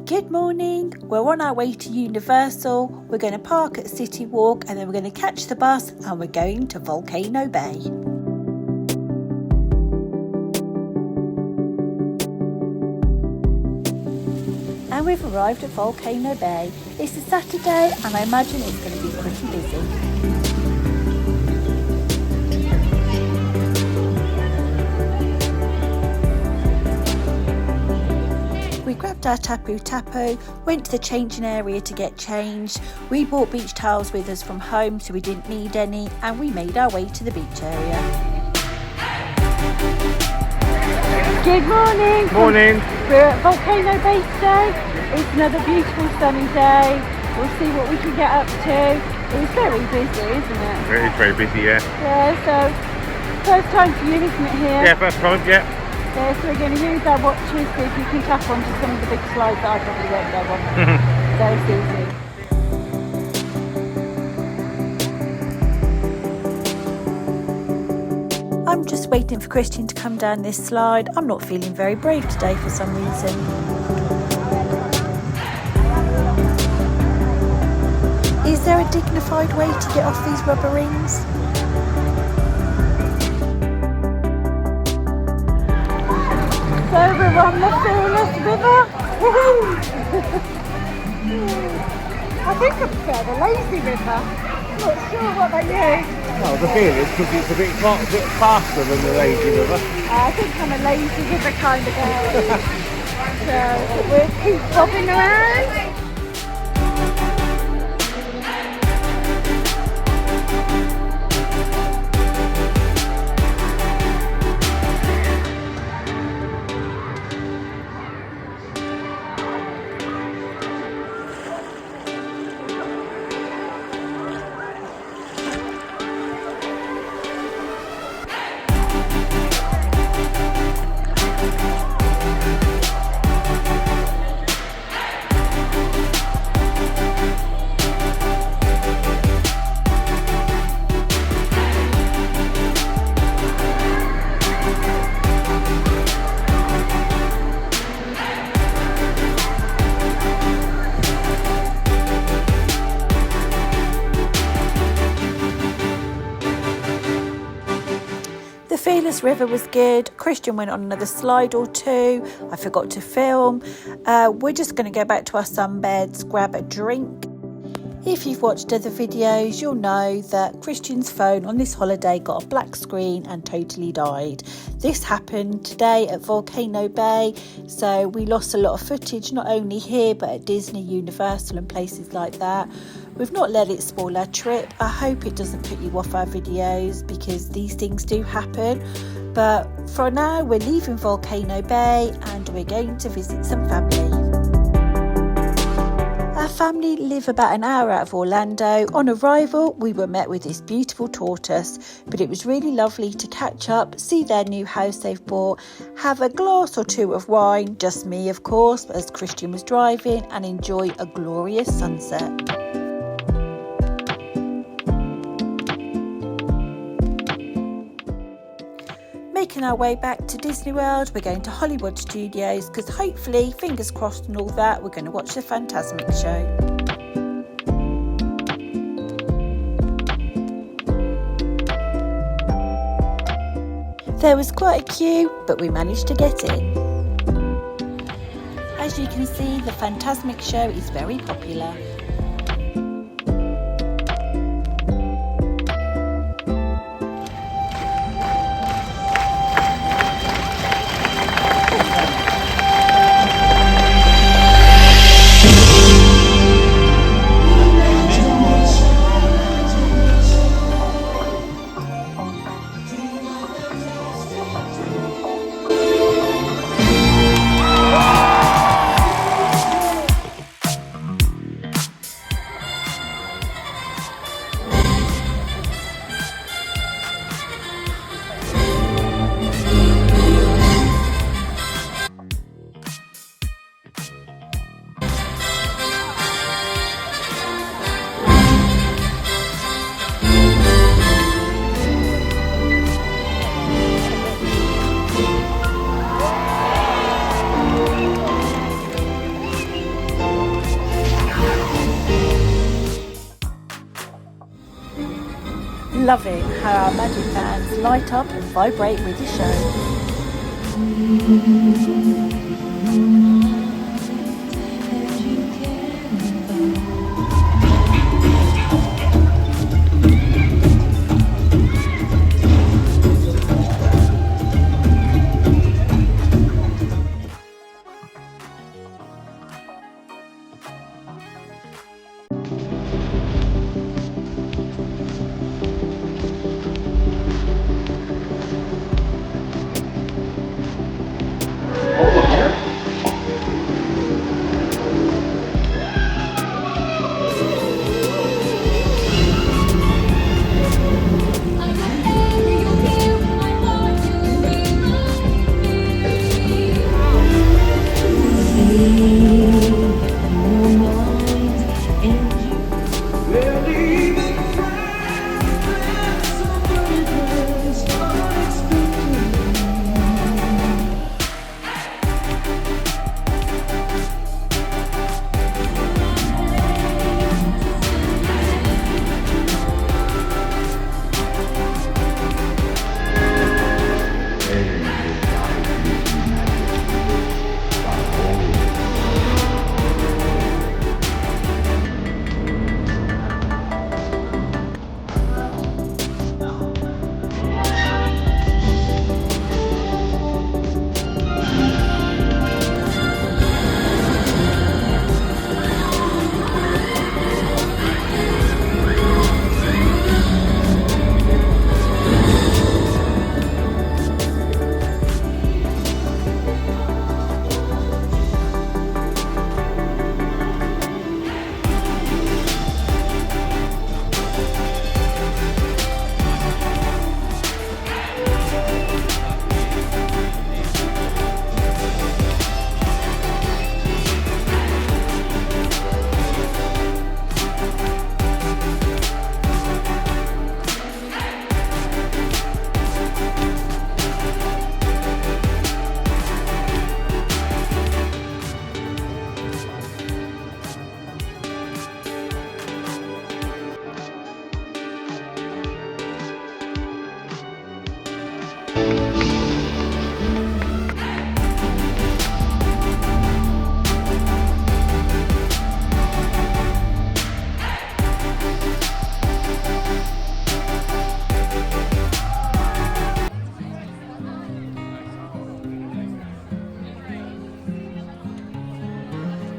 Good morning, we're on our way to Universal. We're going to park at City Walk and then we're going to catch the bus and we're going to Volcano Bay. And we've arrived at Volcano Bay. It's a Saturday and I imagine it's going to be pretty busy. We grabbed our tapu, went to the changing area to get changed. We bought beach towels with us from home so we didn't need any, and we made our way to the beach area. Good morning! Morning! We're at Volcano Bay today. It's another beautiful sunny day. We'll see what we can get up to. It was very busy, isn't it? It is very busy, yeah. Yeah, so first time for you, isn't it, here? Yeah, first time, yeah. Yeah, so we're going to use our watches, see if you can tap onto some of the big slides that I probably won't go on. Very easy. I'm just waiting for Kristian to come down this slide. I'm not feeling very brave today for some reason. Is there a dignified way to get off these rubber rings? So we're on the Fearless River. Woohoo! I think I prefer the lazy river. Not sure what about you? Well, the Fearless, because it's a bit faster than the lazy river. I think I'm a lazy river kind of girl. So we'll keep bobbing around. The Fearless River was good. Kristian went on another slide or two. I forgot to film. We're just going to go back to our sunbeds, grab a drink. If you've watched other videos, you'll know that Kristian's phone on this holiday got a black screen and totally died. This happened today at Volcano Bay, so we lost a lot of footage, not only here but at Disney, Universal and places like that. We've not let it spoil our trip. I hope it doesn't put you off our videos because these things do happen. But for now, we're leaving Volcano Bay and we're going to visit some family. Our family live about an hour out of Orlando. On arrival, we were met with this beautiful tortoise, but it was really lovely to catch up, see their new house they've bought, have a glass or two of wine, just me of course, as Kristian was driving, and enjoy a glorious sunset. Making our way back to Disney World, we're going to Hollywood Studios because hopefully, fingers crossed and all that, we're going to watch the Fantasmic show. There was quite a queue, but we managed to get in. As you can see, the Fantasmic show is very popular. loving how our magic fans light up and vibrate with the show.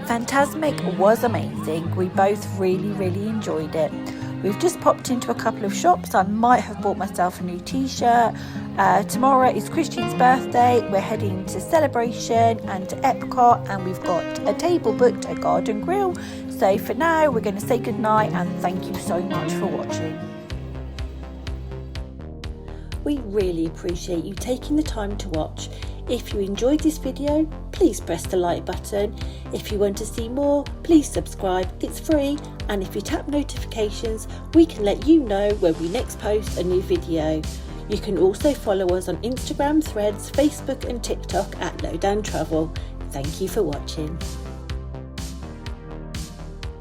Fantasmic was amazing. We both really enjoyed it. We've just popped into a couple of shops. I might have bought myself a new t-shirt. Tomorrow is Kristian's birthday. We're heading to Celebration and to Epcot, and we've got a table booked at Garden Grill. So for now, we're going to say goodnight and thank you so much for watching. We really appreciate you taking the time to watch. If you enjoyed this video, please press the like button. If you want to see more, please subscribe, it's free, and if you tap notifications, we can let you know when we next post a new video. You can also follow us on Instagram, Threads, Facebook and TikTok at Lowdown Travel. Thank you for watching.